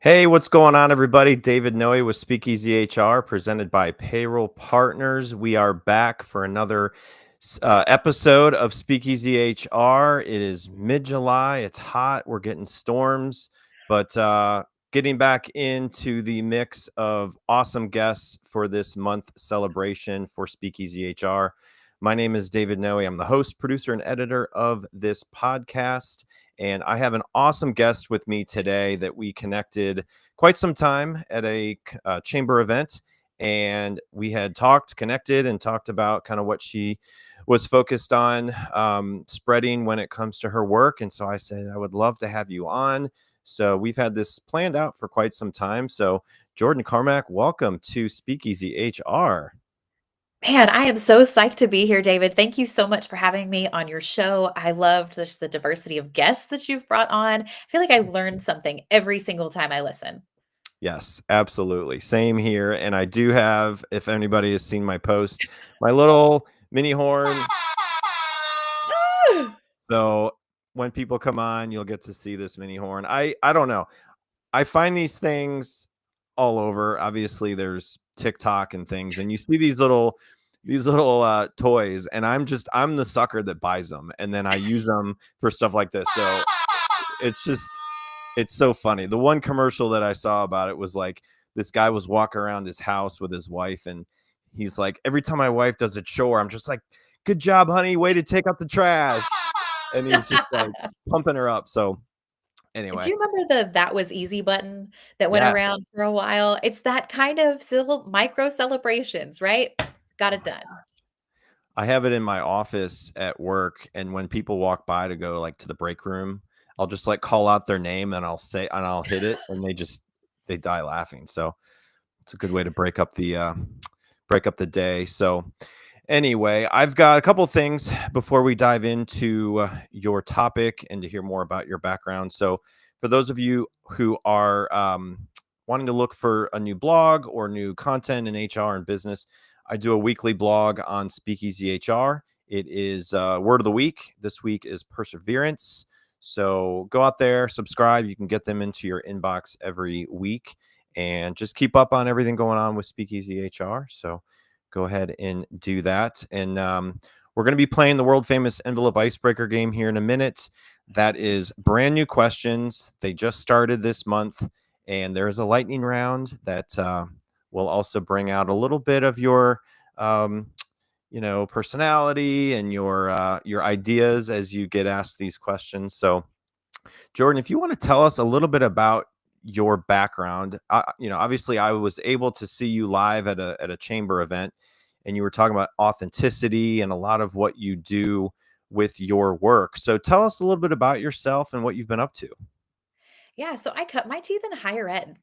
Hey, what's going on, everybody? David Noe with SpeakEasy HR, presented by Payroll Partners. We are back for another episode of SpeakEasy HR. It is mid-July. It's hot. We're getting storms, but getting back into the mix of awesome guests for this month celebration for SpeakEasy HR. My name is David Noe. I'm the host, producer, and editor of this podcast. And I have an awesome guest with me today that we connected quite some time at a chamber event. And we had connected, and talked about kind of what she was focused on spreading when it comes to her work. And so I said, I would love to have you on. So we've had this planned out for quite some time. So Jordyne Carmack, welcome to SpeakEasy HR. Man, I am so psyched to be here, David. Thank you so much for having me on your show. I loved just the diversity of guests that you've brought on. I feel like I learned something every single time I listen. Yes, absolutely. Same here. And I do have, if anybody has seen my post, my little mini horn. So when people come on, you'll get to see this mini horn. I don't know. I find these things all over. Obviously, there's TikTok and things, and you see these little toys, and I'm the sucker that buys them, and then I use them for stuff like this. So it's so funny. The one commercial that I saw about it was like this guy was walking around his house with his wife, and he's like, every time my wife does a chore, I'm just like, good job, honey, way to take out the trash. And he's just like pumping her up. So Do anyway, you remember the "That was easy" button that went yeah. around for a while? It's that kind of micro celebrations, right? Got Oh it my done. god. I have it in my office at work, and when people walk by to go like to the break room, I'll just like call out their name, and I'll hit it, and they die laughing. So it's a good way to break up the day. So anyway, I've got a couple of things before we dive into your topic and to hear more about your background. So for those of you who are wanting to look for a new blog or new content in HR and business, I do a weekly blog on Speakeasy HR. It is word of the week. This week is perseverance. So go out there, subscribe. You can get them into your inbox every week, and just keep up on everything going on with Speakeasy HR. So go ahead and do that. And we're going to be playing the world famous envelope icebreaker game here in a minute. That is brand new questions. They just started this month, and there's a lightning round that will also bring out a little bit of your personality and your ideas as you get asked these questions. So Jordyne, if you want to tell us a little bit about your background, obviously I was able to see you live at a chamber event, and you were talking about authenticity and a lot of what you do with your work. So tell us a little bit about yourself and what you've been up to. Yeah, so I cut my teeth in higher ed.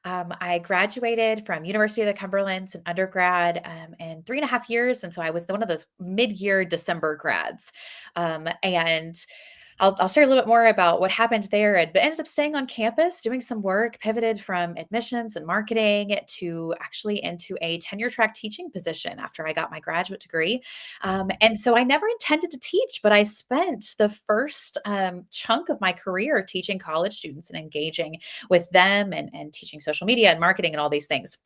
I graduated from University of the Cumberlands in undergrad in 3.5 years, and so I was one of those mid-year December grads. And I'll share a little bit more about what happened there, but ended up staying on campus, doing some work, pivoted from admissions and marketing to actually into a tenure track teaching position after I got my graduate degree. And so I never intended to teach, but I spent the first chunk of my career teaching college students and engaging with them and teaching social media and marketing and all these things.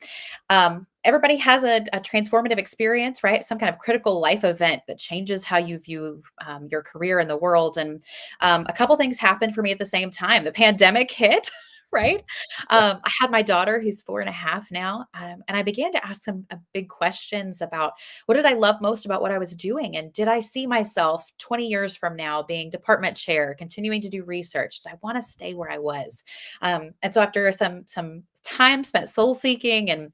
Everybody has a transformative experience, right? Some kind of critical life event that changes how you view your career in the world. And a couple things happened for me at the same time. The pandemic hit. Right. I had my daughter who's 4.5 now. And I began to ask some big questions about what did I love most about what I was doing? And did I see myself 20 years from now being department chair, continuing to do research? Did I want to stay where I was? And so after some time spent soul seeking and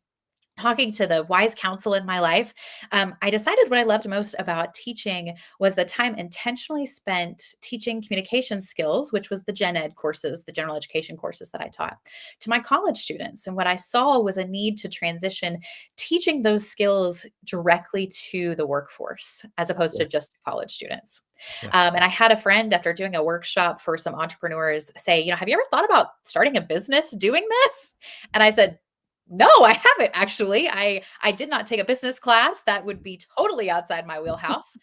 talking to the wise counsel in my life, I decided what I loved most about teaching was the time intentionally spent teaching communication skills, which was the gen ed courses, the general education courses that I taught to my college students. And what I saw was a need to transition teaching those skills directly to the workforce as opposed Yeah. to just college students. Yeah. And I had a friend after doing a workshop for some entrepreneurs say, have you ever thought about starting a business doing this? And I said, no, I haven't actually. I did not take a business class. That would be totally outside my wheelhouse.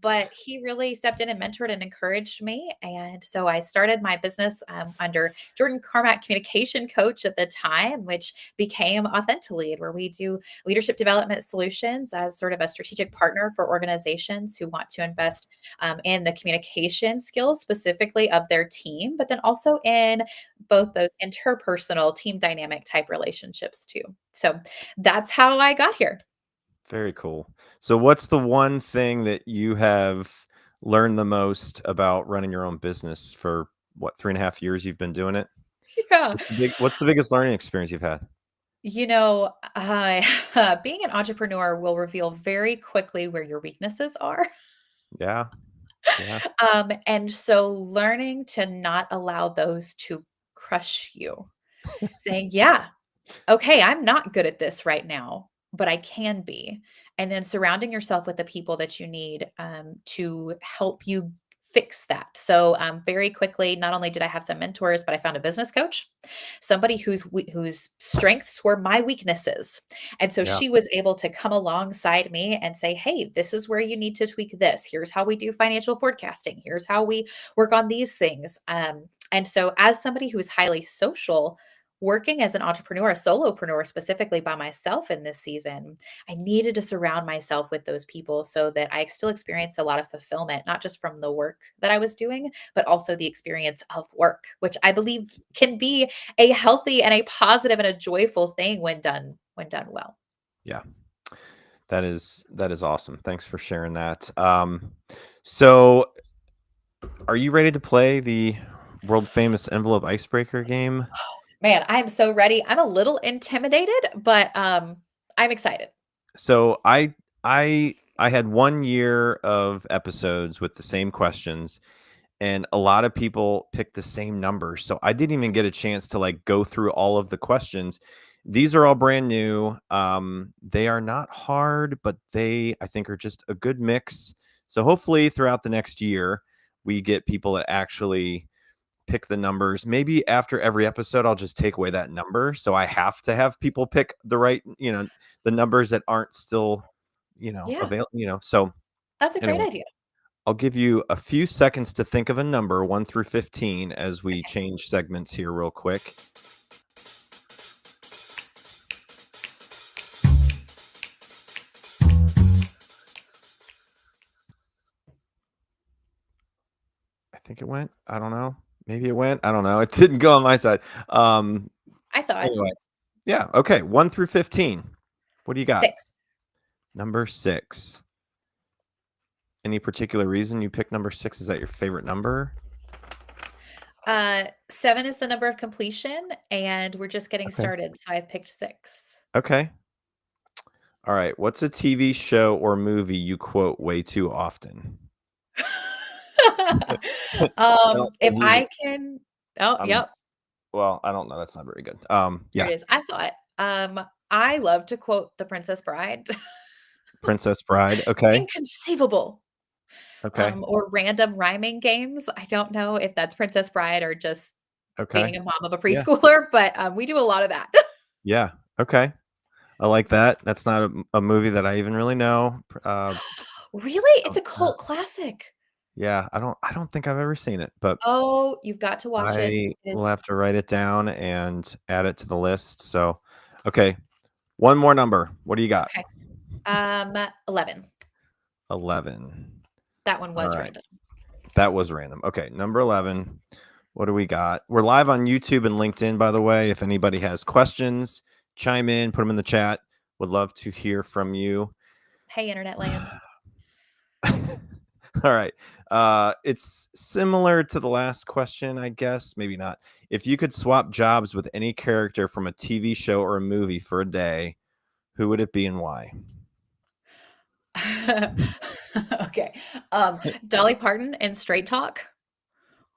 but he really stepped in and mentored and encouraged me. And so I started my business under Jordyne Carmack, communication coach at the time, which became AuthentiLead, where we do leadership development solutions as sort of a strategic partner for organizations who want to invest in the communication skills specifically of their team, but then also in both those interpersonal team dynamic type relationships too. So that's how I got here. Very cool. So what's the one thing that you have learned the most about running your own business for what, 3.5 years you've been doing it? Yeah. What's the biggest learning experience you've had? Being an entrepreneur will reveal very quickly where your weaknesses are. Yeah. Yeah. And so learning to not allow those to crush you, saying, yeah, okay, I'm not good at this right now, but I can be. And then surrounding yourself with the people that you need to help you fix that. So, very quickly, not only did I have some mentors, but I found a business coach, somebody whose strengths were my weaknesses. And so Yeah. she was able to come alongside me and say, "Hey, this is where you need to tweak this. Here's how we do financial forecasting. Here's how we work on these things." And so, as somebody who is highly social, working as an entrepreneur, a solopreneur specifically by myself in this season, I needed to surround myself with those people so that I still experienced a lot of fulfillment, not just from the work that I was doing, but also the experience of work, which I believe can be a healthy and a positive and a joyful thing when done well. Yeah. That is awesome. Thanks for sharing that. So are you ready to play the world famous envelope icebreaker game? Man, I am so ready. I'm a little intimidated, but I'm excited. So I had 1 year of episodes with the same questions, and a lot of people picked the same numbers. So I didn't even get a chance to like go through all of the questions. These are all brand new. They are not hard, but they I think are just a good mix. So hopefully throughout the next year, we get people that actually pick the numbers. Maybe after every episode, I'll just take away that number. So I have to have people pick the right, the numbers that aren't still, Yeah, available, So that's a great anyway, idea. I'll give you a few seconds to think of a number 1 through 15 as we Okay. change segments here real quick. I think it went. I don't know. Maybe it went. I don't know. It didn't go on my side. Um, I saw it. anyway, yeah. Okay. 1 through 15. What do you got? 6. Number 6. Any particular reason you picked number 6? Is that your favorite number? 7 is the number of completion, and we're just getting Okay. started, so I picked 6. Okay. All right. What's a TV show or movie you quote way too often? I don't If think you I can oh, I'm yep, well, I don't know. That's not very good. there Yeah. it is. I saw it. I love to quote The Princess Bride. Princess Bride. Okay. Inconceivable. Okay. Or random rhyming games. I don't know if that's Princess Bride or just Okay. being a mom of a Yeah. preschooler, but, we do a lot of that. Yeah. Okay. I like that. That's not a movie that I even really know. Really? It's Don't a cult classic. Yeah, I don't think I've ever seen it, but Oh, you've got to watch it. I It will is have to write it down and add it to the list. So, okay, one more number. What do you got? okay. 11. 11. That one All was right. random. That was random. Okay, number 11. What do we got? We're live on YouTube and LinkedIn, by the way. If anybody has questions, chime in, put them in the chat. Would love to hear from you. Hey, internet land. All right. It's similar to the last question, I guess. Maybe not. If you could swap jobs with any character from a TV show or a movie for a day, who would it be and why? Okay. Dolly Parton and Straight Talk,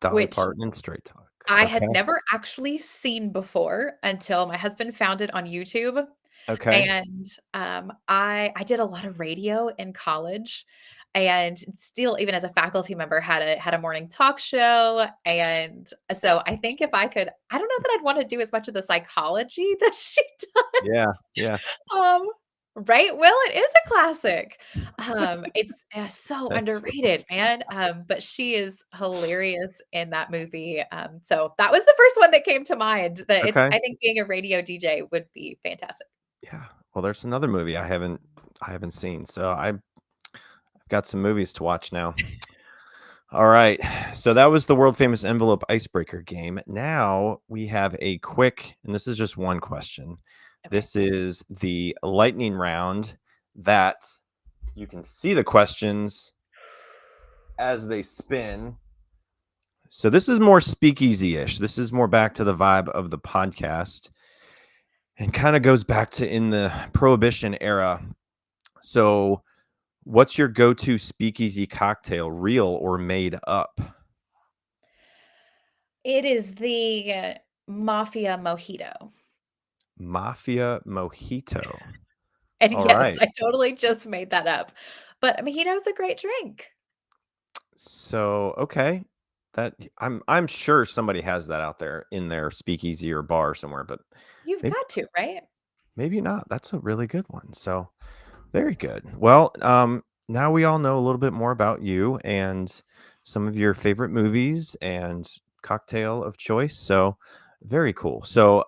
Dolly which Parton and Straight Talk. I had Okay. never actually seen before until my husband found it on YouTube. Okay. And, I did a lot of radio in college and still even as a faculty member had a morning talk show, and so I think if I don't know that I'd wanna do as much of the psychology that she Yeah. does. Yeah. Um, Right? Well, it is a classic. It's, so That's funny. underrated, man, but she is hilarious in that movie, so that was the first one that came to mind that Okay. I think being a radio DJ would be fantastic. Yeah. Well, there's another movie I haven't seen, so I've got some movies to watch now. All right. So that was the world famous envelope icebreaker game. Now we have a quick, and this is just one question. Okay. This is the lightning round that you can see the questions as they spin. So this is more speakeasy ish. This is more back to the vibe of the podcast and kind of goes back to in the prohibition era. So, what's your go to speakeasy cocktail, real or made up? It is the Mafia Mojito. Mafia Mojito. And All yes, right. I totally just made that up, but a mojito is a great drink. So, okay. That I'm sure somebody has that out there in their speakeasy or bar somewhere, but You've maybe got to, right? maybe not. That's a really good one. So, very good. Well, now we all know a little bit more about you and some of your favorite movies and cocktail of choice. So, very cool. So,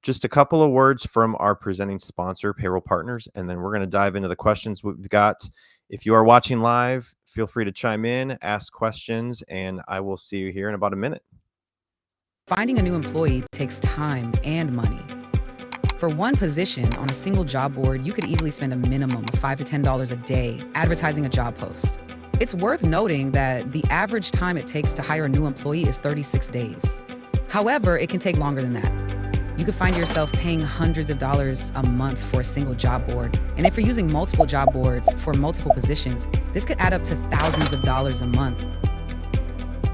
just a couple of words from our presenting sponsor, Payroll Partners, and then we're going to dive into the questions we've got. If you are watching live, feel free to chime in, ask questions, and I will see you here in about a minute. Finding a new employee takes time and money. For one position on a single job board, you could easily spend a minimum of $5 to $10 a day advertising a job post. It's worth noting that the average time it takes to hire a new employee is 36 days. However, it can take longer than that. You could find yourself paying hundreds of dollars a month for a single job board. And if you're using multiple job boards for multiple positions, this could add up to thousands of dollars a month.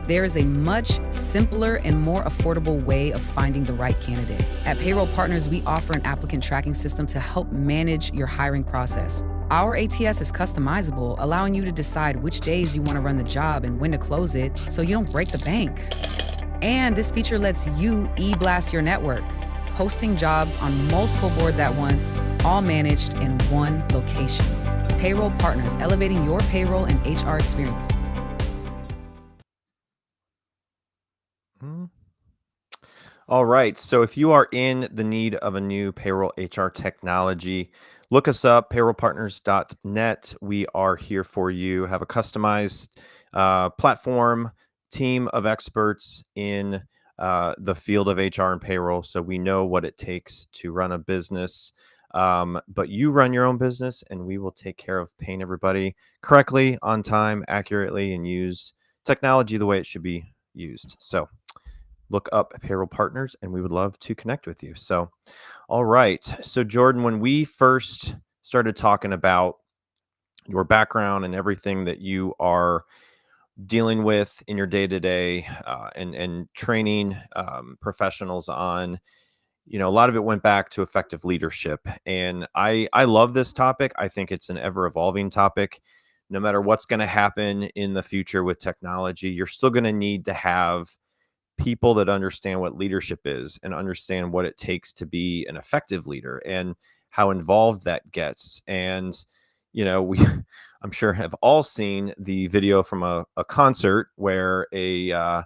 There is a much simpler and more affordable way of finding the right candidate. At Payroll Partners, we offer an applicant tracking system to help manage your hiring process. Our ATS is customizable, allowing you to decide which days you want to run the job and when to close it so you don't break the bank. And this feature lets you e-blast your network, posting jobs on multiple boards at once, all managed in one location. Payroll Partners, elevating your payroll and HR experience. Mm. All right. So if you are in the need of a new payroll HR technology, look us up, payrollpartners.net. We are here for you. Have a customized platform, team of experts in the field of HR and payroll. So we know what it takes to run a business. But you run your own business, and we will take care of paying everybody correctly, on time, accurately, and use technology the way it should be used. So look up Payroll Partners and we would love to connect with you. So, all right. So, Jordan, when we first started talking about your background and everything that you are dealing with in your day to day and training professionals on, a lot of it went back to effective leadership. And I love this topic. I think it's an ever evolving topic. No matter what's going to happen in the future with technology, you're still going to need to have people that understand what leadership is and understand what it takes to be an effective leader and how involved that gets. And, we, I'm sure, have all seen the video from a concert where an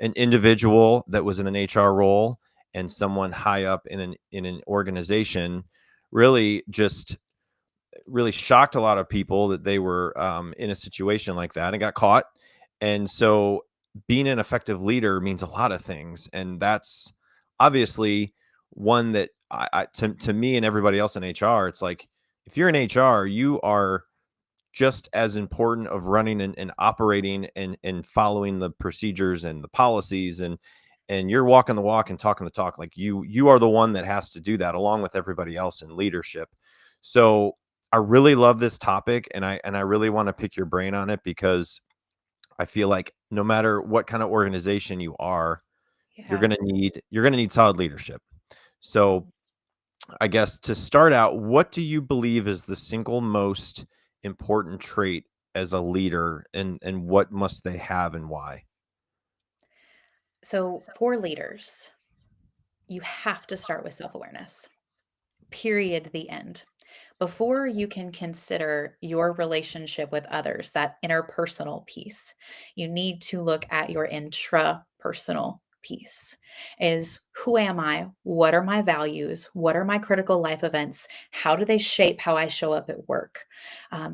individual that was in an HR role and someone high up in an organization really just really shocked a lot of people that they were in a situation like that and got caught. And so being an effective leader means a lot of things. And that's obviously one that to me and everybody else in HR, it's like, if you're in HR, you are just as important of running and operating and following the procedures and the policies and you're walking the walk and talking the talk. Like you are the one that has to do that along with everybody else in leadership. So I really love this topic and I really want to pick your brain on it because I feel like no matter what kind of organization you are, Yeah. you're going to need solid leadership. So I guess to start out, what do you believe is the single most important trait as a leader and what must they have and why? So for leaders, you have to start with self-awareness. period, the end. Before you can consider your relationship with others, that interpersonal piece, you need to look at your intrapersonal piece. Is who am I? What are my values? What are my critical life events? How do they shape how I show up at work?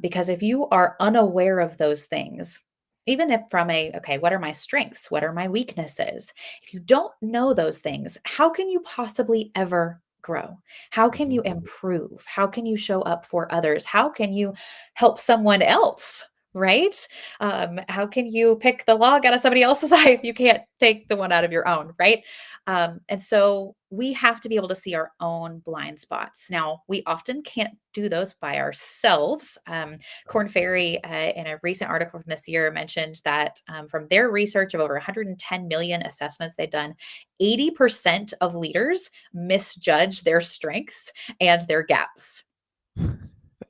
Because if you are unaware of those things, even if from okay, what are my strengths? What are my weaknesses? If you don't know those things, how can you possibly ever grow? How can Mhm. you improve? How can you show up for others? How can you help someone else? Right? How can you pick the log out of somebody else's eye if you can't take the one out of your own? Right? And so we have to be able to see our own blind spots. Now, we often can't do those by ourselves. Corn Ferry, in a recent article from this year, mentioned that from their research of over 110 million assessments they've done, 80% of leaders misjudge their strengths and their gaps,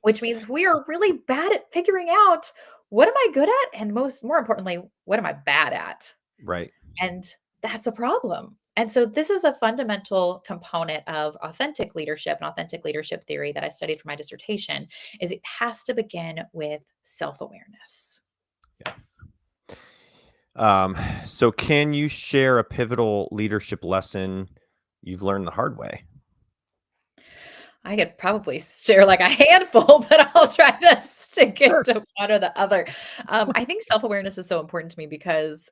which means we are really bad at figuring out what am I good at, and more importantly, what am I bad at? Right. And that's a problem. And so this is a fundamental component of authentic leadership and authentic leadership theory that I studied for my dissertation is it has to begin with self-awareness. So can you share a pivotal leadership lesson you've learned the hard way? I could probably share like a handful, but I'll try to stick it Sure. to one or the other. I think self-awareness is so important to me because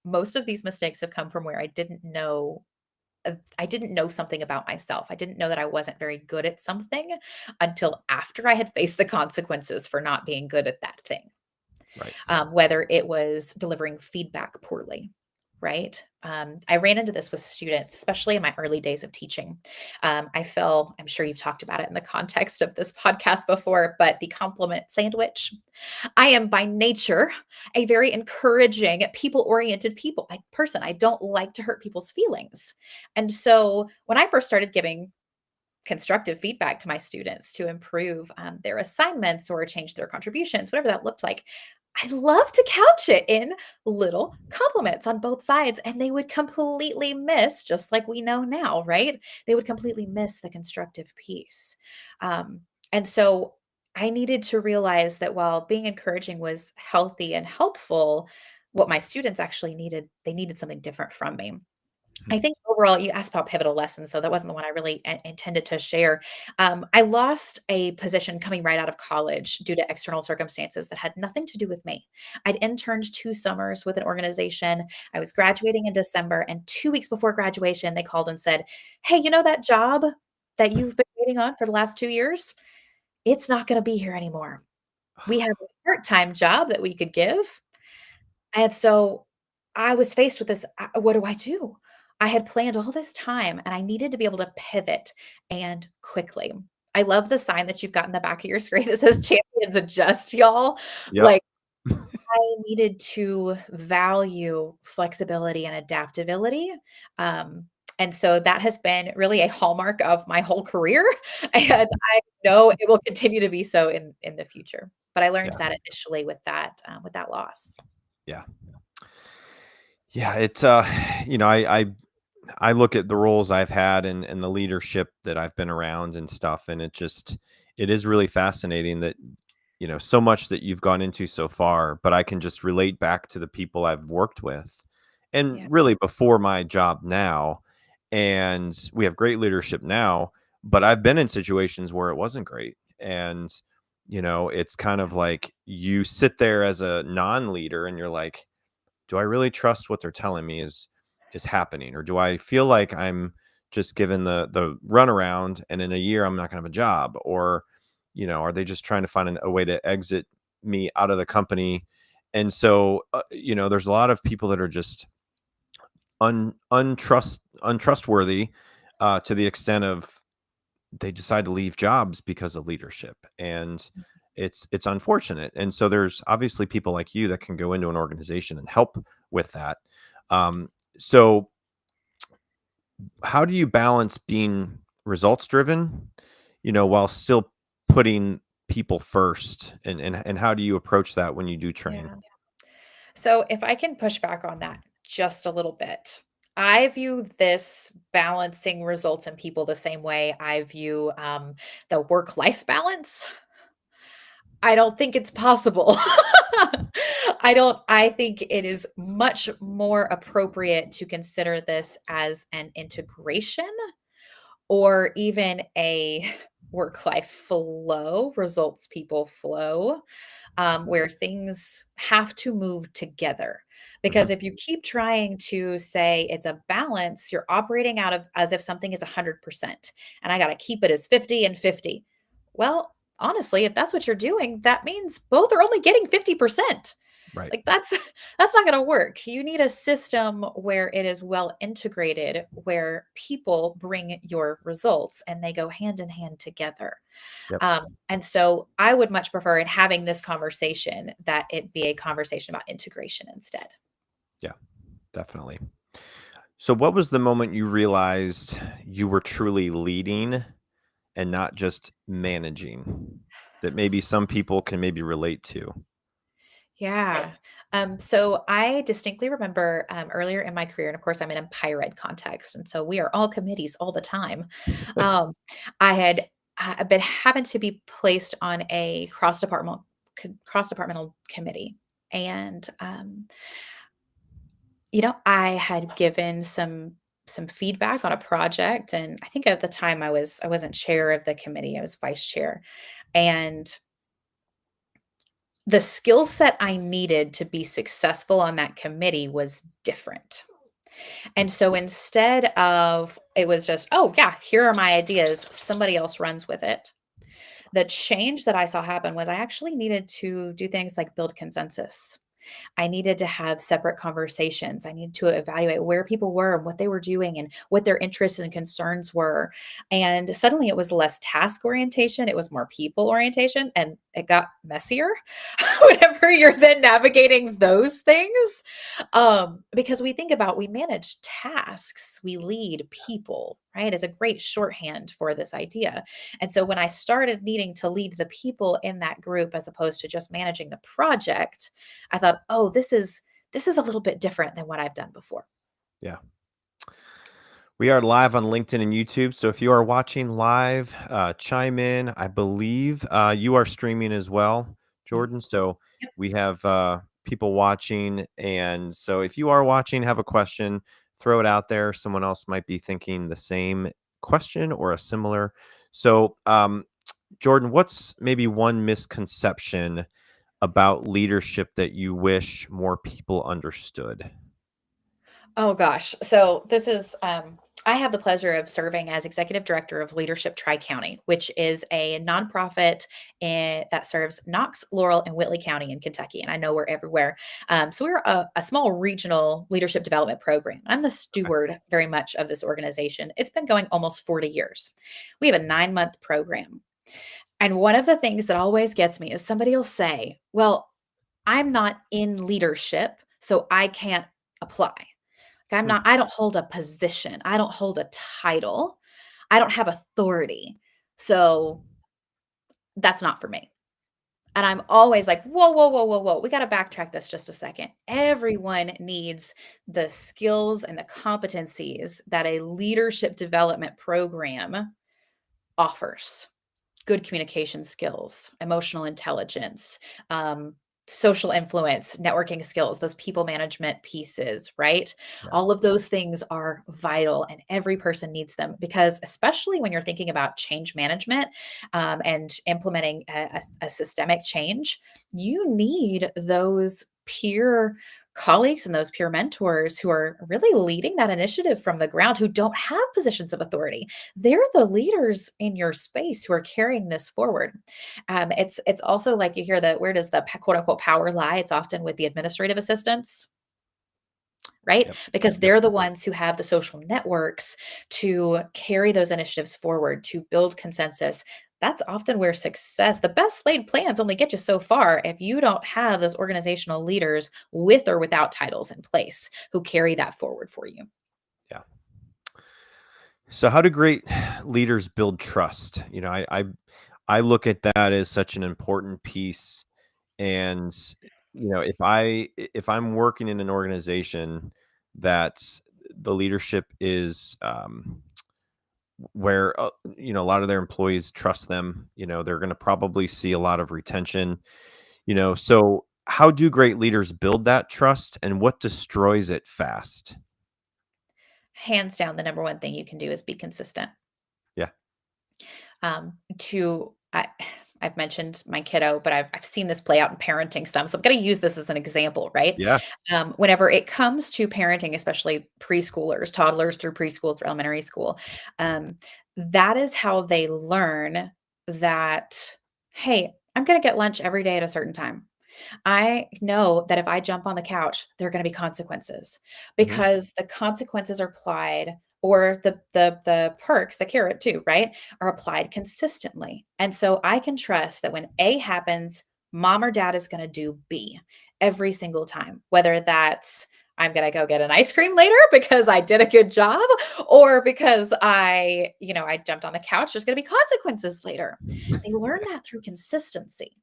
most of these mistakes have come from where I didn't know something about myself. I didn't know that I wasn't very good at something until after I had faced the consequences for not being good at that thing. Right. Whether it was delivering feedback poorly, right? I ran into this with students, especially in my early days of teaching. I'm sure you've talked about it in the context of this podcast before, but the compliment sandwich. I am by nature a very encouraging, people-oriented person. I don't like to hurt people's feelings. And so when I first started giving constructive feedback to my students to improve their assignments or change their contributions, whatever that looked like, I love to couch it in little compliments on both sides. And they would completely miss, just like we know now, right? They would completely miss the constructive piece. And so I needed to realize that while being encouraging was healthy and helpful, what my students actually needed, they needed something different from me. I think overall, you asked about pivotal lessons, so that wasn't the one I really intended to share. I lost a position coming right out of college due to external circumstances that had nothing to do with me. I'd interned 2 summers with an organization. I was graduating in December, and 2 weeks before graduation, they called and said, "Hey, you know that job that you've been waiting on for the last 2 years? It's not going to be here anymore. We have a part-time job that we could give." And so I was faced with this, what do I do? I had planned all this time and I needed to be able to pivot and quickly. I love the sign that you've got in the back of your screen that says champions adjust, y'all. Yep. Like I needed to value flexibility and adaptability. And so that has been really a hallmark of my whole career. And I know it will continue to be so in the future. But I learned Yeah. that initially with that loss. Yeah. Yeah. It's I look at the roles I've had and the leadership that I've been around and stuff, and it is really fascinating that so much that you've gone into so far, but I can just relate back to the people I've worked with, and Yeah. really before my job now, and we have great leadership now, but I've been in situations where it wasn't great, and it's kind of like you sit there as a non-leader and you're like, do I really trust what they're telling me is happening, or do I feel like I'm just given the runaround and in a year I'm not gonna have a job, or are they just trying to find a way to exit me out of the company? And so there's a lot of people that are just untrustworthy, to the extent of they decide to leave jobs because of leadership, and it's unfortunate. And so there's obviously people like you that can go into an organization and help with that. So how do you balance being results driven, while still putting people first, and how do you approach that when you do train? Yeah. So if I can push back on that just a little bit, I view this balancing results in people the same way I view the work-life balance. I don't think it's possible. I think it is much more appropriate to consider this as an integration or even a work life flow, results people flow, where things have to move together. Because Mhm. if you keep trying to say it's a balance, you're operating out of as if something is 100% and I got to keep it as 50 and 50. Well, honestly, if that's what you're doing, that means both are only getting 50%. Right. Like that's that's not going to work. You need a system where it is well integrated, where people bring your results and they go hand in hand together. Yep. And so I would much prefer in having this conversation that it be a conversation about integration instead. Yeah, definitely. So what was the moment you realized you were truly leading and not just managing, that maybe some people can maybe relate to? Yeah. So I distinctly remember earlier in my career, and of course, I'm in a higher ed context, and so we are all committees all the time. Um, I had been happened to be placed on a cross departmental committee, and I had given some feedback on a project, and I think at the time I wasn't chair of the committee; I was vice chair, and the skill set I needed to be successful on that committee was different. And so instead of it was just, "Oh, yeah, here are my ideas, somebody else runs with it." The change that I saw happen was I actually needed to do things like build consensus. I needed to have separate conversations. I needed to evaluate where people were and what they were doing and what their interests and concerns were. And suddenly it was less task orientation, it was more people orientation, and it got messier whenever you're then navigating those things. Because we manage tasks, we lead people, right? Is a great shorthand for this idea. And so when I started needing to lead the people in that group as opposed to just managing the project, I thought, "Oh, this is a little bit different than what I've done before." Yeah. We are live on LinkedIn and YouTube. So if you are watching live, chime in. I believe you are streaming as well, Mhm. Jordan. So Yep. we have people watching. And so if you are watching, have a question, throw it out there. Someone else might be thinking the same question or a similar. So, Jordan, what's maybe one misconception about leadership that you wish more people understood? Oh gosh. So this is I have the pleasure of serving as executive director of Leadership Tri County, which is a nonprofit that serves Knox, Laurel, and Whitley County in Kentucky. And I know we're everywhere. So we're a small regional leadership development program. I'm the Okay. steward very much of this organization. It's been going almost 40 years. We have a 9-month program. And one of the things that always gets me is somebody will say, "Well, I'm not in leadership, so I can't apply. Hmm. I don't hold a position. I don't hold a title. I don't have authority. So that's not for me." And I'm always like, whoa, whoa, whoa, whoa, whoa. We got to backtrack this just a second. Everyone needs the skills and the competencies that a leadership development program offers. Good communication skills, emotional intelligence, social influence, networking skills, those people management pieces, right? Yeah. All of those things are vital and every person needs them because, especially when you're thinking about change management and implementing a systemic change, you need those peer colleagues and those peer mentors who are really leading that initiative from the ground who don't have positions of authority. They're the leaders in your space who are carrying this forward. It's also like you hear that where does the quote unquote power lie? It's often with the administrative assistants, right? Yep. Because Yep. they're the ones who have the social networks to carry those initiatives forward, to build consensus. That's often where the best laid plans only get you so far if you don't have those organizational leaders with or without titles in place who carry that forward for you. Yeah. So how do great leaders build trust? I look at that as such an important piece. And if I'm working in an organization that the leadership is where a lot of their employees trust them. They're going to probably see a lot of retention. So how do great leaders build that trust, and what destroys it fast? Hands down, the number one thing you can do is be consistent. Yeah. To I've mentioned my kiddo, but I've seen this play out in parenting some. So I'm going to use this as an example, right? Yeah. Whenever it comes to parenting, especially preschoolers, toddlers through preschool, through elementary school, um, that is how they learn that, hey, I'm going to get lunch every day at a certain time. I know that if I jump on the couch, there are going to be consequences Hmm. because the consequences are applied, or the perks, the carrot too, right? Are applied consistently. And so I can trust that when A happens, mom or dad is going to do B every single time, whether that's I'm going to go get an ice cream later because I did a good job, or because I jumped on the couch, there's going to be consequences later. They learn Yeah. that through consistency.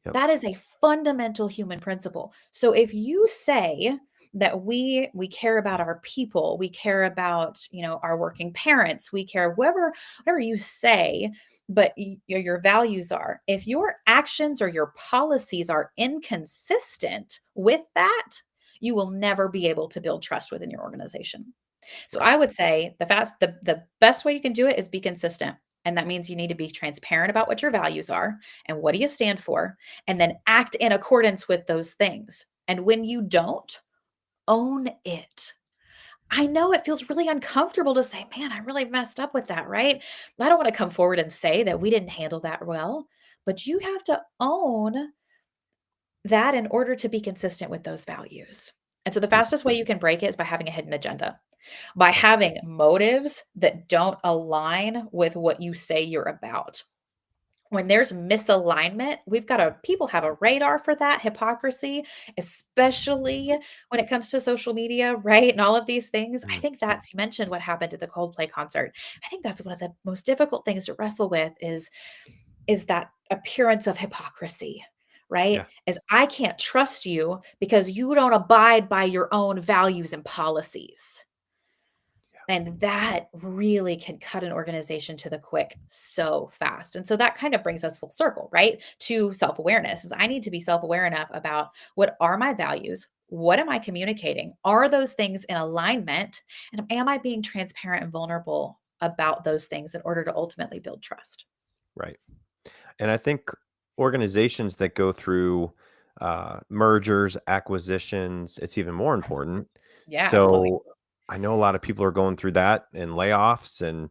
Yep. That is a fundamental human principle. So if you say that we care about our people, we care about, our working parents, we care whatever you say, but your values are. If your actions or your policies are inconsistent with that, you will never be able to build trust within your organization. So Right. I would say the best way you can do it is be consistent. And that means you need to be transparent about what your values are and what do you stand for, and then act in accordance with those things. And when you don't, own it. I know it feels really uncomfortable to say, man, I really messed up with that, right? I don't want to come forward and say that we didn't handle that well, but you have to own that in order to be consistent with those values. And so the Mm. fastest way you can break it is by having a hidden agenda, by Okay. having motives that don't align with what you say you're about. When there's misalignment, people have a radar for that hypocrisy, especially when it comes to social media, right? And all of these things. I Mm. think you mentioned what happened at the Coldplay concert. I think that's one of the most difficult things to wrestle with is that appearance of hypocrisy, right? Yeah. Is I can't trust you because you don't abide by your own values and policies. And that really can cut an organization to the quick so fast. And so that kind of brings us full circle, right? To self-awareness is I need to be self-aware enough about what are my values? What am I communicating? Are those things in alignment? And am I being transparent and vulnerable about those things in order to ultimately build trust? Right. And I think organizations that go through mergers, acquisitions, it's even more important. Yeah, absolutely. So I know a lot of people are going through that and layoffs and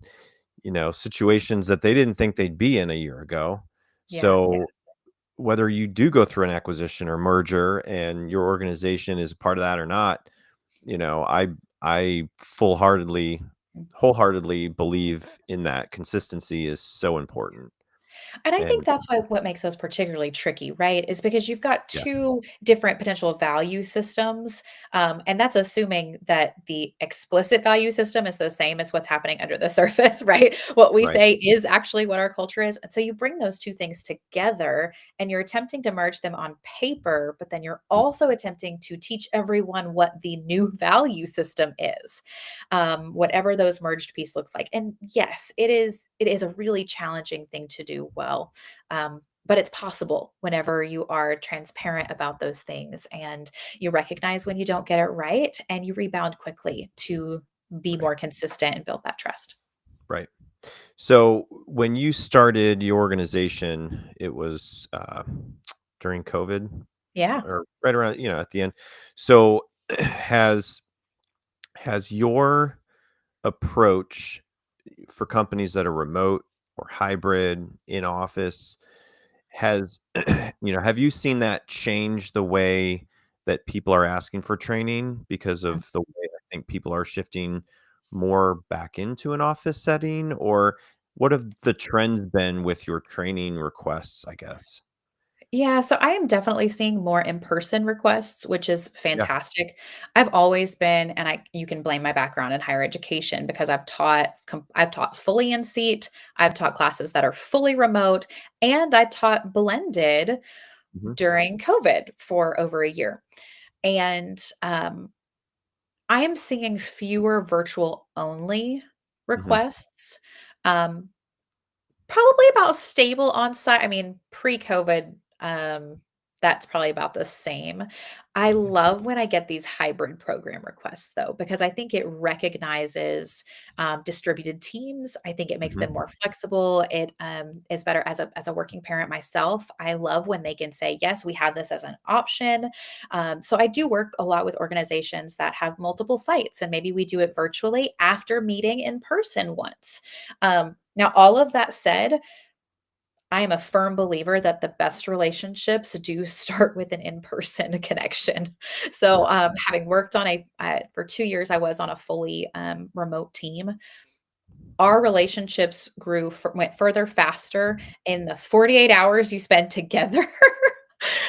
situations that they didn't think they'd be in a year ago. Yeah, yeah. So whether you do go through an acquisition or merger and your organization is a part of that or not, I wholeheartedly believe in that. Consistency is so important. And I think And that's what makes those particularly tricky, right? Is because you've got yeah. two different potential value systems. And that's assuming that the explicit value system is the same as what's happening under the surface, right? What we Right. say is actually what our culture is. And so you bring those two things together and you're attempting to merge them on paper, but then you're Mm. also attempting to teach everyone what the new value system is, whatever those merged piece looks like. And yes, it is a really challenging thing to do well. But it's possible whenever you are transparent about those things and you recognize when you don't get it right and you rebound quickly to be Right. more consistent and build that trust. Right. So when you started your organization, it was during COVID Yeah. or right around, at the end. So has your approach for companies that are remote or hybrid in office has have you seen that change the way that people are asking for training because of the way I think people are shifting more back into an office setting? Or what have the trends been with your training requests, I guess? Yeah, so I am definitely seeing more in-person requests, which is Yeah. fantastic. I've always been, and you can blame my background in higher education because I've taught fully in seat, I've taught classes that are fully remote, and I taught blended Mhm. during COVID for over a year. And I am seeing fewer virtual only Mhm. requests. Um, Probably about stable on-site. I mean, pre-COVID, that's probably about the same. I love when I get these hybrid program requests, though, because I think it recognizes, distributed teams. I think it makes them Mhm. more flexible. It, is better as a working parent myself. I love when they can say, "Yes, we have this as an option." So I do work a lot with organizations that have multiple sites, and maybe we do it virtually after meeting in person once. Now, all of that said, I am a firm believer that the best relationships do start with an in-person connection. So, Yeah. having worked on for 2 years, I was on a fully remote team. Our relationships went further faster in the 48 hours you spend together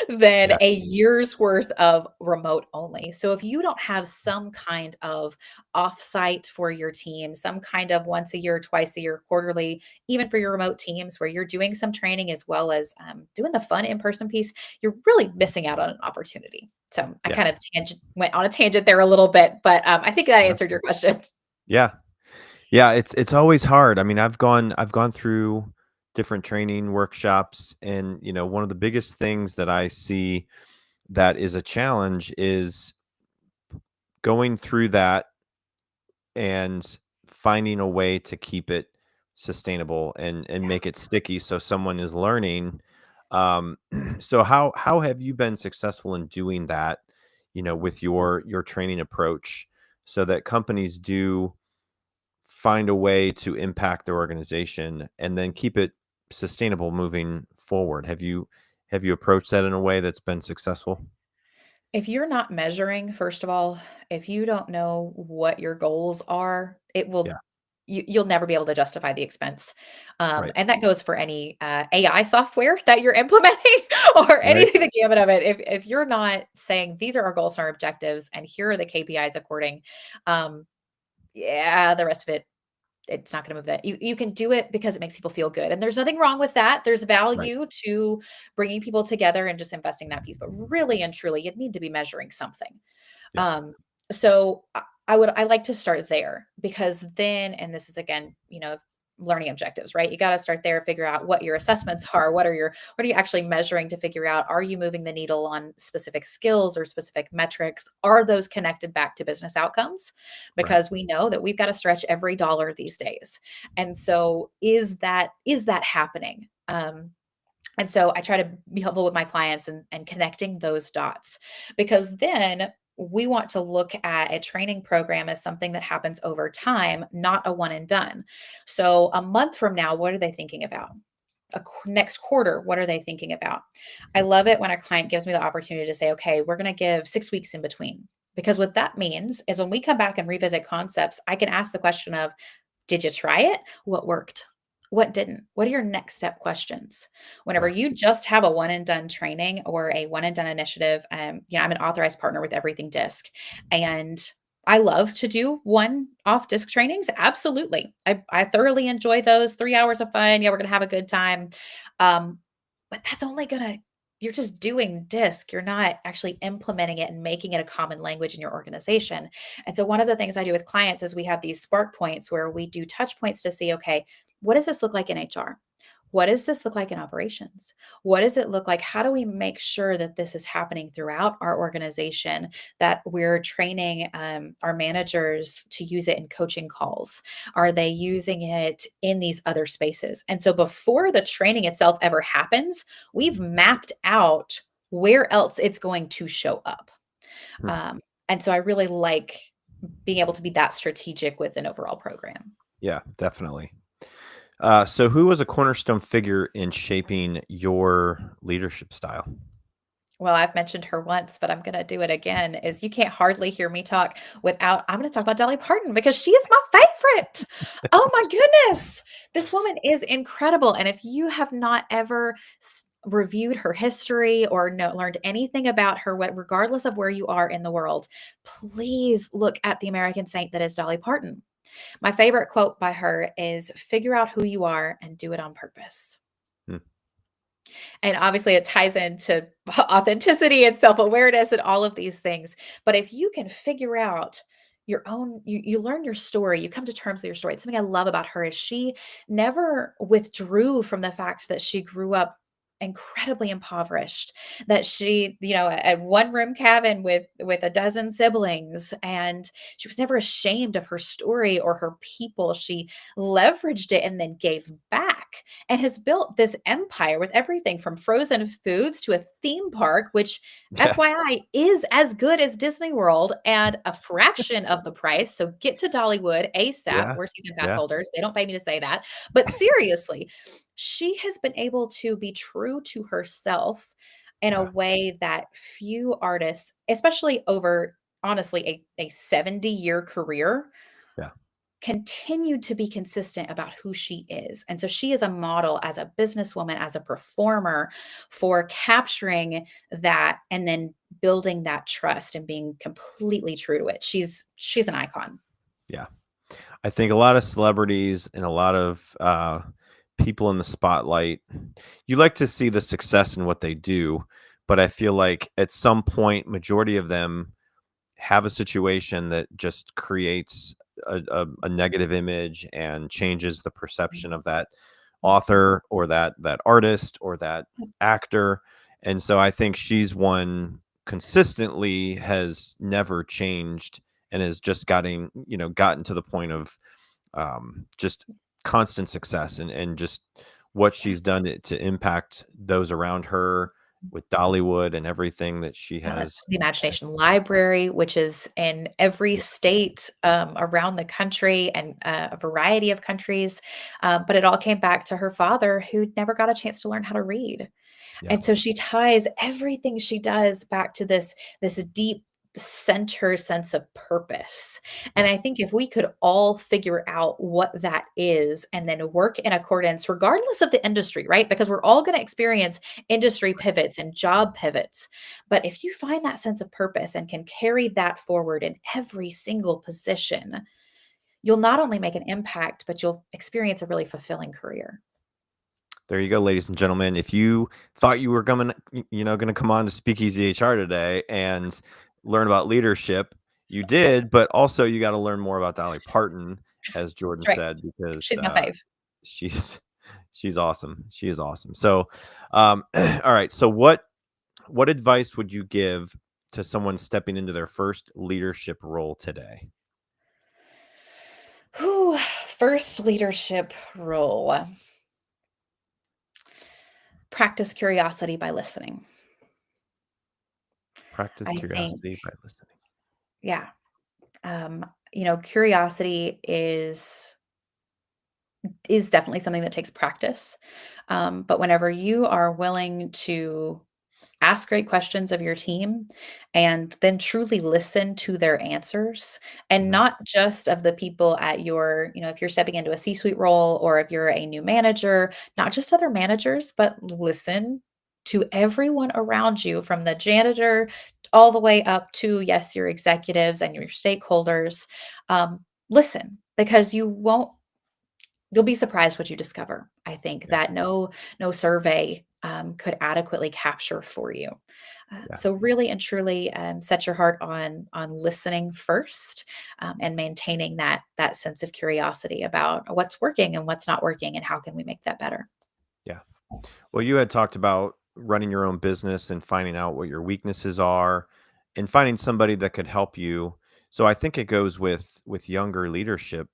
than Yeah. a year's worth of remote only. So if you don't have some kind of offsite for your team, some kind of once a year, twice a year, quarterly, even for your remote teams where you're doing some training as well as doing the fun in-person piece, you're really missing out on an opportunity. So I Yeah. kind of went on a tangent there a little bit, but I think that answered your Definitely. question. Yeah. Yeah, it's always hard. I mean, I've gone through different training workshops, and one of the biggest things that I see that is a challenge is going through that and finding a way to keep it sustainable and Yeah. make it sticky so someone is learning. Um, so how have you been successful in doing that, with your training approach so that companies do find a way to impact their organization and then keep it sustainable moving forward? Have you approached that in a way that's been successful? If you're not measuring, first of all, if you don't know what your goals are, Yeah, you'll never be able to justify the expense. right, And that goes for any AI software that you're implementing or right, anything, the gamut of it. If you're not saying these are our goals and our objectives, and here are the KPIs according, um, yeah, the rest of it, it's not going to move that. You can do it because it makes people feel good, and there's nothing wrong with that. There's right. value to bringing people together and just investing that piece, but really and truly, you'd need to be measuring something. Yeah, Um, so I like to start there because then, and this is again, learning objectives, right? You got to start there, figure out what your assessments are. What are you actually measuring to figure out, are you moving the needle on specific skills or specific metrics? Are those connected back to business outcomes? right. Because we know that we've got to stretch every dollar these days. And so is that happening? And so I try to be helpful with my clients and connecting those dots because then we want to look at a training program as something that happens over time, not a one and done. So a month from now, what are they thinking about? Next quarter, what are they thinking about? I love it when a client gives me the opportunity to say, okay, we're going to give 6 weeks in between. Because what that means is when we come back and revisit concepts, I can ask the question of, did you try it? What worked? What didn't? What are your next step questions? Whenever Yeah, you just have a one and done training or a one and done initiative, I'm an authorized partner with Everything Disc, and I love to do one off disc trainings. Absolutely. I thoroughly enjoy those 3 hours of fun. Yeah, we're going to have a good time. Um, but that's only going to, you're just doing disc. You're not actually implementing it and making it a common language in your organization. And so one of the things I do with clients is we have these spark points where we do touch points to see, okay, what does this look like in HR? What does this look like in operations? What does it look like? How do we make sure that this is happening throughout our organization, that we're training our managers to use it in coaching calls? Are they using it in these other spaces? And so before the training itself ever happens, we've mapped out where else it's going to show up. hmm, Um, and so I really like being able to be that strategic with an overall program. yeah, definitely. So who was a cornerstone figure in shaping your leadership style? Well, I've mentioned her once, but I'm gonna do it again, is you can't hardly hear me talk without I'm gonna talk about Dolly Parton because she is my favorite. Oh my goodness. This woman is incredible, and if you have not ever reviewed her history or learned anything about her, regardless of where you are in the world, please look at the American saint that is Dolly Parton. My favorite quote by her is, "Figure out who you are and do it on purpose." Hmm, And obviously, it ties into authenticity and self awareness and all of these things. But if you can figure out your own, you learn your story, you come to terms with your story. It's something I love about her is she never withdrew from the fact that she grew up incredibly impoverished, that she, a one room cabin with a dozen siblings, and she was never ashamed of her story or her people. She leveraged it and then gave back and has built this empire with everything from frozen foods to a theme park, which Yeah. FYI is as good as Disney World and a fraction of the price. So get to Dollywood ASAP. Yeah. We're season pass Yeah. holders. They don't pay me to say that. But seriously, she has been able to be true to herself in a Yeah. way that few artists, especially over honestly a 70-year career, Yeah. continued to be consistent about who she is. And so she is a model as a businesswoman, as a performer for capturing that and then building that trust and being completely true to it. She's an icon. Yeah. I think a lot of celebrities and a lot of people in the spotlight, you like to see the success in what they do, but I feel like at some point, majority of them have a situation that just creates a negative image and changes the perception of that author or that artist or that actor. And so I think she's one consistently has never changed and has just gotten to the point of just constant success and just what Yeah. she's done to impact those around her with Dollywood and everything that she has. The Imagination Library, which is in every Yeah, state around the country and a variety of countries. But it all came back to her father, who never got a chance to learn how to read. yeah, And so she ties everything she does back to this deep center sense of purpose. And yeah, I think if we could all figure out what that is and then work in accordance, regardless of the industry, right? Because we're all going to experience industry pivots and job pivots. But if you find that sense of purpose and can carry that forward in every single position, you'll not only make an impact, but you'll experience a really fulfilling career. there you go, ladies and gentlemen. If you thought you were going to come on to Speakeasy HR today and learn about leadership, you did, but also you got to learn more about Dolly Parton, as Jordan That's right. said, because She's my fave. she's she's awesome. She is awesome. So, all right. So, what advice would you give to someone stepping into their first leadership role today? Whew, first leadership role. Practice curiosity by listening. Practice I think, curiosity by listening. yeah, curiosity is definitely something that takes practice. But whenever you are willing to ask great questions of your team and then truly listen to their answers, and Mhm. not just of the people at your, if you're stepping into a C-suite role or if you're a new manager, not just other managers, but listen to everyone around you from the janitor all the way up to, yes, your executives and your stakeholders. Listen, because you'll be surprised what you discover. I think Yeah, that no survey could adequately capture for you. yeah, So really and truly, set your heart on listening first, and maintaining that sense of curiosity about what's working and what's not working, and how can we make that better. yeah. Well, you had talked about running your own business and finding out what your weaknesses are and finding somebody that could help you. So I think it goes with younger leadership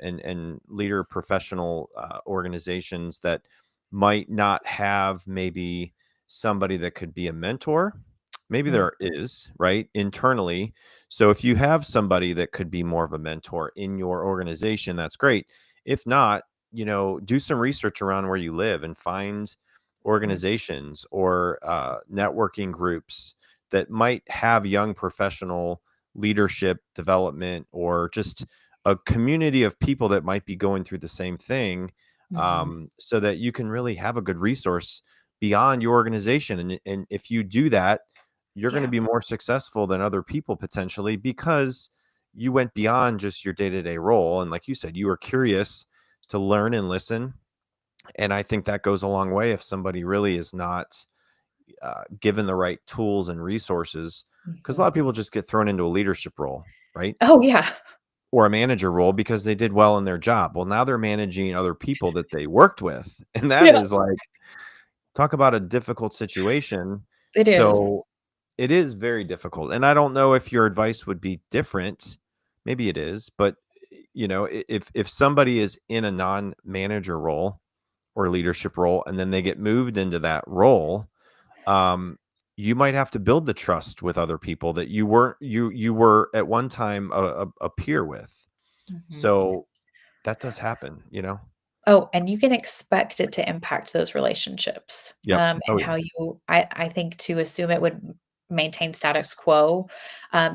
and leader professional organizations that might not have maybe somebody that could be a mentor. Maybe Mm, there is, right? Internally. So if you have somebody that could be more of a mentor in your organization, that's great. If not, do some research around where you live and find mm, organizations or networking groups that might have young professional leadership development or just a community of people that might be going through the same thing, mhm. so that you can really have a good resource beyond your organization. And if you do that, you're going to Yeah. be more successful than other people potentially because you went beyond just your day-to-day role. And like you said, you were curious to learn and listen. And I think that goes a long way if somebody really is not given the right tools and resources, because a lot Mhm. of people just get thrown into a leadership role. right? Oh, yeah. Or a manager role because they did well in their job. Well, now they're managing other people that they worked with. And that Yeah, is like, talk about a difficult situation. it is. So it is very difficult. And I don't know if your advice would be different. Maybe it is, but if somebody is in a non-manager role or leadership role and then they get moved into that role, um, you might have to build the trust with other people that you were at one time a peer with. Mhm. So that does happen. Oh, and you can expect it to impact those relationships, Yep. Oh and yeah. how I think to assume it would maintain status quo,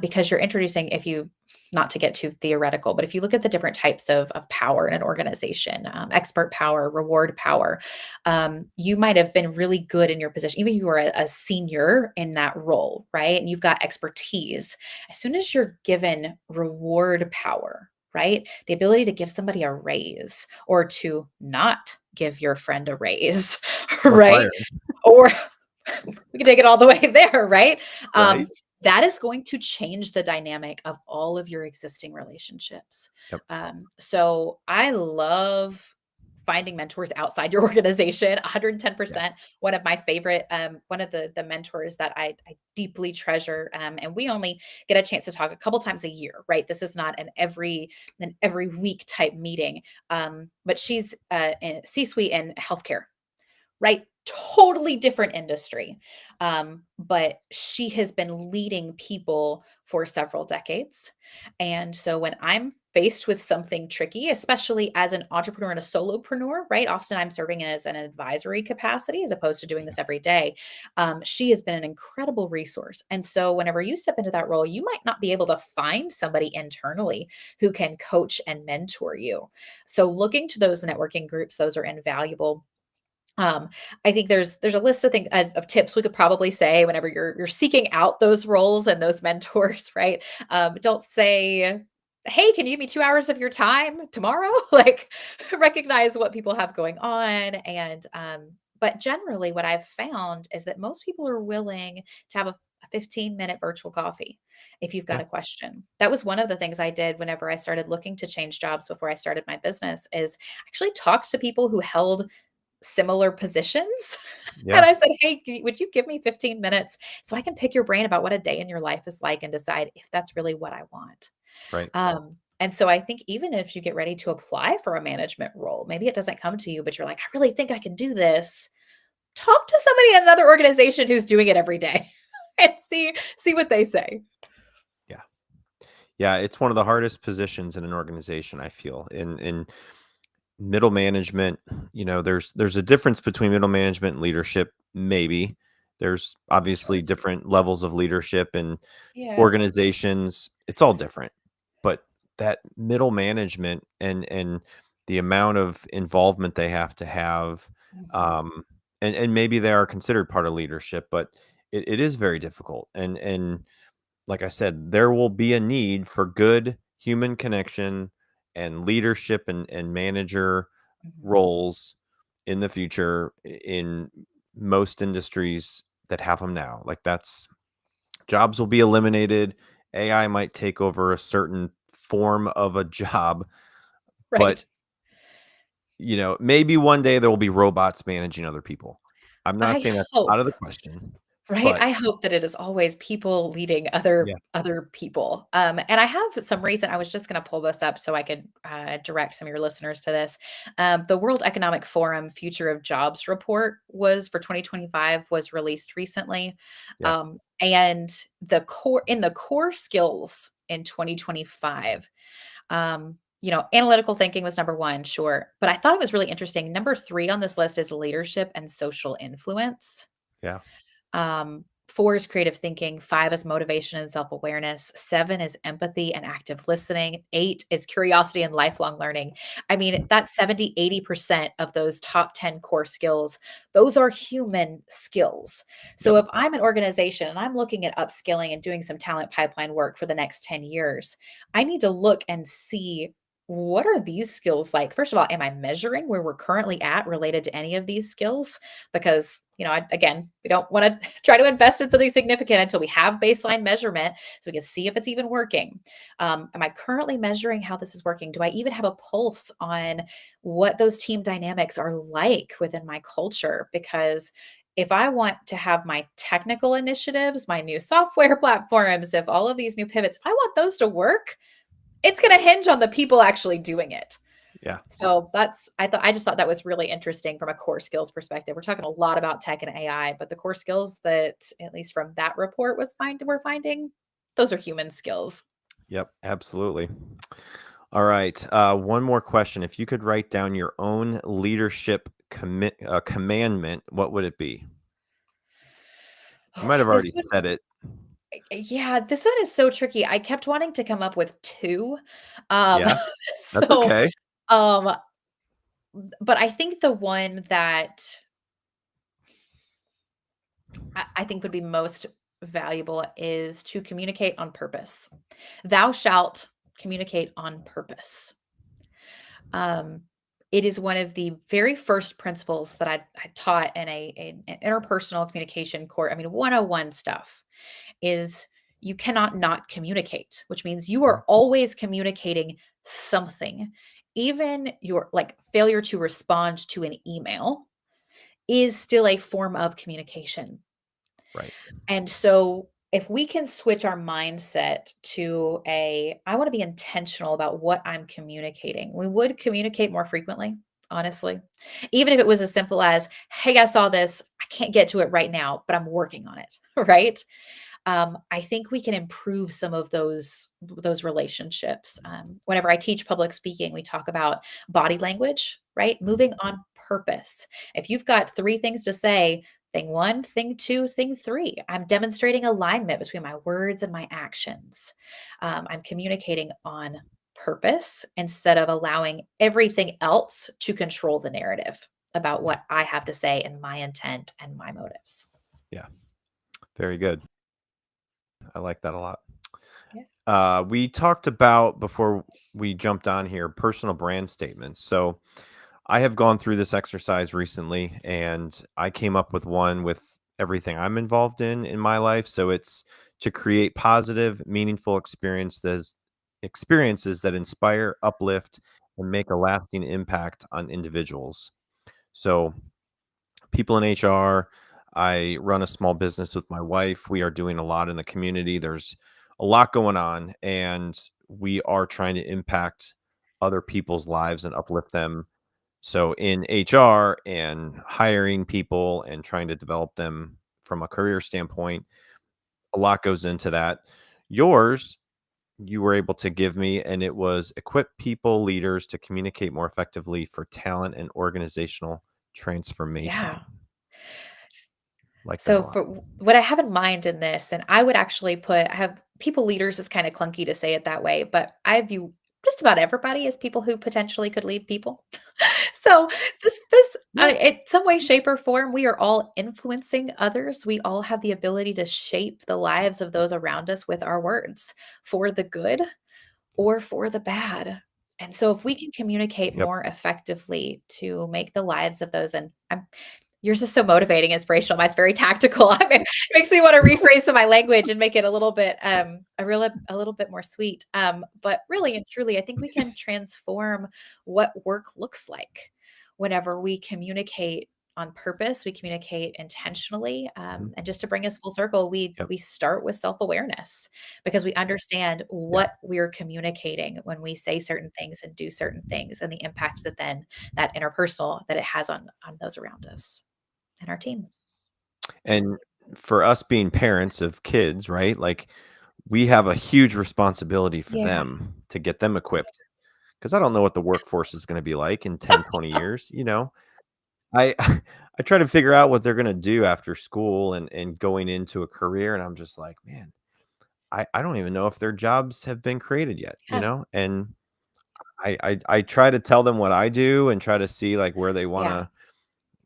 because you're introducing if you not to get too theoretical, but if you look at the different types of power in an organization, expert power, reward power, you might have been really good in your position, even you were a senior in that role, right? And you've got expertise. As soon as you're given reward power, right? The ability to give somebody a raise or to not give your friend a raise, Or right? fire. Or we can take it all the way there, right? Right. That is going to change the dynamic of all of your existing relationships. Yep. So I love finding mentors outside your organization. Yeah. 110%. One of my favorite, one of the mentors that I deeply treasure, and we only get a chance to talk a couple times a year, right? This is not an every week type meeting, but she's in C-suite in healthcare, right? Totally different industry. But she has been leading people for several decades. And so when I'm faced with something tricky, especially as an entrepreneur and a solopreneur, right? Often I'm serving as an advisory capacity as opposed to doing this every day. She has been an incredible resource. And so whenever you step into that role, you might not be able to find somebody internally who can coach and mentor you. So looking to those networking groups, those are invaluable. um, I think there's a list of of tips we could probably say whenever you're seeking out those roles and those mentors, right? Don't say, "Hey, can you give me 2 hours of your time tomorrow?" Like, recognize what people have going on, and but generally, what I've found is that most people are willing to have a 15-minute virtual coffee if you've got Yeah. a question. That was one of the things I did whenever I started looking to change jobs before I started my business. Is actually talked to people who held similar positions. And Yeah. I said, "Hey, would you give me 15 minutes so I can pick your brain about what a day in your life is like and decide if that's really what I want?" Right. And so I think even if you get ready to apply for a management role, maybe it doesn't come to you, but you're like, "I really think I can do this." Talk to somebody in another organization who's doing it every day and see what they say. Yeah. Yeah. It's one of the hardest positions in an organization, I feel. In middle management, there's a difference between middle management and leadership, maybe. There's Sure. obviously different levels of leadership and Yeah. organizations. It's all different. But that middle management and the amount of involvement they have to have, Mhm. um, and maybe they are considered part of leadership, but it is very difficult. And like I said, there will be a need for good human connection and leadership and manager Mhm. roles in the future in most industries that have them now. Like, that's jobs will be eliminated. AI might take over a certain form of a job, but Right. maybe one day there will be robots managing other people. I'm not I saying that's out of hope. the question, Right? but I hope that it is always people leading other yeah, other people. And I have some reason I was just going to pull this up so I could direct some of your listeners to this. The World Economic Forum Future of Jobs report was for 2025 was released recently, yeah, and the core skills in 2025. Analytical thinking was number one, sure, but I thought it was really interesting. Number three on this list is leadership and social influence. yeah, 4 is creative thinking, 5 is motivation and self-awareness, 7 is empathy and active listening, 8 is curiosity and lifelong learning. I mean, that's 70-80% of those top 10 core skills. Those are human skills. So yep, if I'm an organization and I'm looking at upskilling and doing some talent pipeline work for the next 10 years, I need to look and see, what are these skills like? First of all, am I measuring where we're currently at related to any of these skills? Because Again, we don't want to try to invest in something significant until we have baseline measurement so we can see if it's even working. Am I currently measuring how this is working? Do I even have a pulse on what those team dynamics are like within my culture? Because if I want to have my technical initiatives, my new software platforms, if all of these new pivots, if I want those to work, it's going to hinge on the people actually doing it. Yeah. So I just thought that was really interesting from a core skills perspective. We're talking a lot about tech and AI, but the core skills that, at least from that report, we're finding, those are human skills. Yep. Absolutely. All right. One more question. If you could write down your own leadership commandment, what would it be? You might have This already one said is it. Yeah, this one is so tricky. I kept wanting to come up with two. Um, Yeah. That's so, okay. um, but I think the one that I think would be most valuable is to communicate on purpose. Thou shalt communicate on purpose. Um, it is one of the very first principles that I taught in an interpersonal communication course. I mean, 101 stuff is you cannot not communicate, which means you Mhm. are always communicating something. Even your like failure to respond to an email is still a form of communication. Right. And so if we can switch our mindset to I want to be intentional about what I'm communicating, we would communicate more frequently, honestly. Even if it was as simple as, hey, I saw this. I can't get to it right now, but I'm working on it. Right. I think we can improve some of those relationships. Whenever I teach public speaking, we talk about body language, right? Moving on purpose. If you've got three things to say, thing one, thing two, thing three, I'm demonstrating alignment between my words and my actions. I'm communicating on purpose instead of allowing everything else to control the narrative about Yeah. what I have to say and my intent and my motives. Yeah. Very good. I like that a lot. Yeah. We talked about before we jumped on here personal brand statements. So I have gone through this exercise recently and I came up with one with everything I'm involved in my life. So it's to create positive, meaningful experiences that inspire, uplift, and make a lasting impact on individuals. So people in HR. I run a small business with my wife. We are doing a lot in the community. There's a lot going on, and we are trying to impact other people's lives and uplift them. So, in HR and hiring people and trying to develop them from a career standpoint, a lot goes into that. Yours, you were able to give me, and it was equip people, leaders to communicate more effectively for talent and organizational transformation. Yeah. Like that a So lot. for what I have in mind in this, and I would actually I have people leaders is kind of clunky to say it that way, but I view just about everybody as people who potentially could lead people. So this Yeah. in some way, shape, or form, we are all influencing others. We all have the ability to shape the lives of those around us with our words for the good or for the bad. And so if we can communicate Yep. more effectively to make the lives of those, and yours is so motivating, inspirational. Mine's very tactical. I mean, it makes me want to rephrase some of my language and make it a little bit, a little bit more sweet. But really and truly, I think we can transform what work looks like whenever we communicate on purpose, we communicate intentionally, Mhm. and just to bring us full circle, we Yep. we start with self awareness because we understand Yeah. what we're communicating when we say certain things and do certain things, and the impact that then that interpersonal that it has on those around us and our teams. And for us being parents of kids, right? Like we have a huge responsibility for Yeah. them to get them equipped because I don't know what the workforce is going to be like in 10, 20 years, you know. I I try to figure out what they're going to do after school and going into a career and I'm just like, man, I don't even know if their jobs have been created yet, you Yeah. know? And I try to tell them what I do and try to see like where they want Yeah. to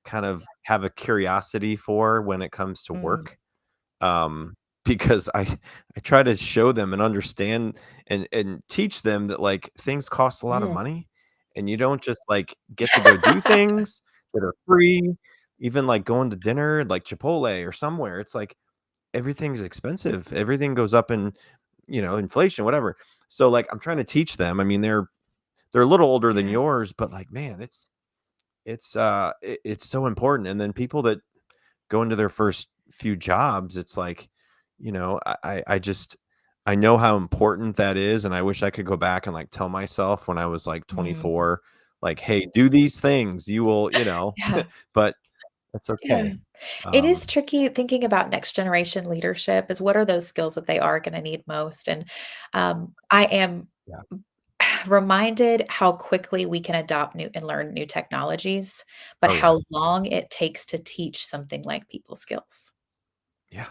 kind of have a curiosity for when it comes to Mm. work. um, because I try to show them and understand and teach them that like things cost a lot of Mm. money, and you don't just like get to go do things that are free. even like going to dinner, like Chipotle or somewhere, it's like everything's expensive. Everything goes up in, inflation, whatever. So like I'm trying to teach them. I mean, they're a little older than Yeah. yours, but like, man, it's so important. And then people that go into their first few jobs, it's like, I just I know how important that is, and I wish I could go back and like tell myself when I was like Mm. 24, like, hey, do these things, you will, Yeah. but that's Yeah. okay. It is Um, tricky thinking about next generation leadership is what are those skills that they are gonna need most, and, I am yeah. reminded how quickly we can adopt new and learn new technologies, but Oh yeah. how long it takes to teach something like people skills. Yeah.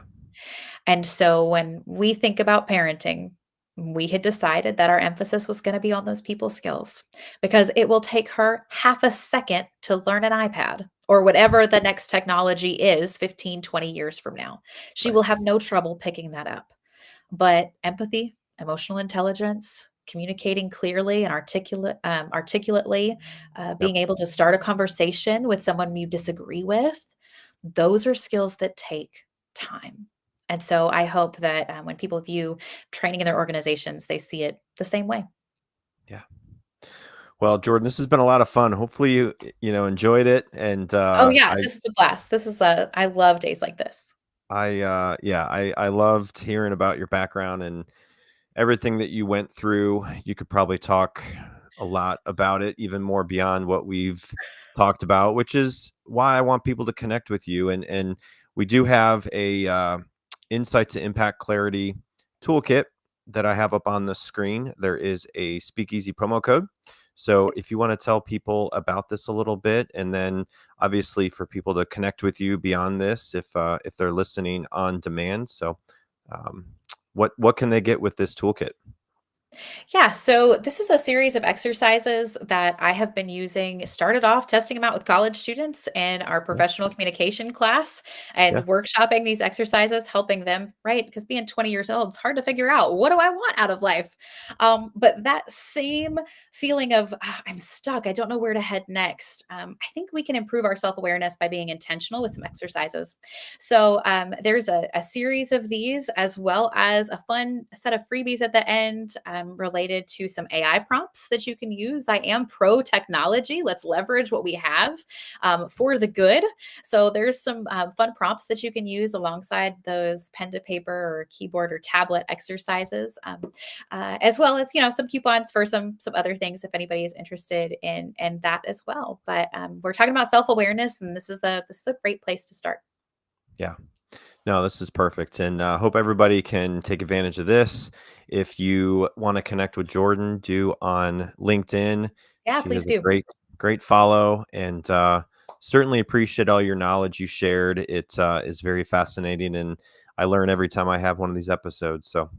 And so when we think about parenting, we had decided that our emphasis was going to be on those people skills because it will take her half a second to learn an iPad or whatever the next technology is 15, 20 years from now. She Right. will have no trouble picking that up. But empathy, emotional intelligence, communicating clearly and articulately, Yep. being able to start a conversation with someone you disagree with, those are skills that take time. And so I hope that when people view training in their organizations, they see it the same way. Yeah. Well, Jordan, this has been a lot of fun. Hopefully you enjoyed it, and Oh yeah, this is a blast. This is a I love days like this. I loved hearing about your background and everything that you went through. You could probably talk a lot about it, even more beyond what we've talked about, which is why I want people to connect with you. And we do have a insight to impact clarity toolkit that I have up on the screen. There is a SpeakEasy promo code. So if you want to tell people about this a little bit, and then obviously for people to connect with you beyond this, if they're listening on demand. So um, what can they get with this toolkit? Yeah, so this is a series of exercises that I have been using. Started off testing them out with college students in our Yeah, professional communication class and yeah, workshopping these exercises, helping them, right? Because being 20 years old, it's hard to figure out what do I want out of life. But that same feeling of I'm stuck, I don't know where to head next. I think we can improve our self awareness by being intentional with some exercises. So there's a series of these, as well as a fun set of freebies at the end related to some AI prompts that you can use. I am pro technology. Let's leverage what we have for the good. So there's some fun prompts that you can use alongside those pen to paper or keyboard or tablet exercises, as well as some coupons for some other things if anybody is interested in that as well. But we're talking about self awareness, and this is a great place to start. yeah. No, this is perfect, and hope everybody can take advantage of this. If you want to connect with Jordan, do on LinkedIn. Yeah, She please has a do. great follow, and certainly appreciate all your knowledge you shared. It is very fascinating, and I learn every time I have one of these episodes. So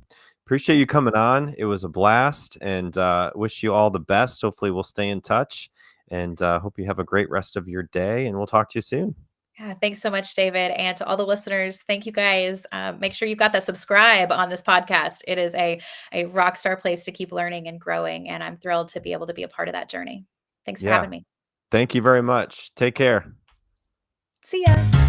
appreciate you coming on. It was a blast, and wish you all the best. Hopefully, we'll stay in touch, and hope you have a great rest of your day. And we'll talk to you soon. Yeah, thanks so much, David. And to all the listeners, thank you guys. Make sure you've got that subscribe on this podcast. It is a rock star place to keep learning and growing. And I'm thrilled to be able to be a part of that journey. Thanks for Yeah. having me. Thank you very much. Take care. See ya.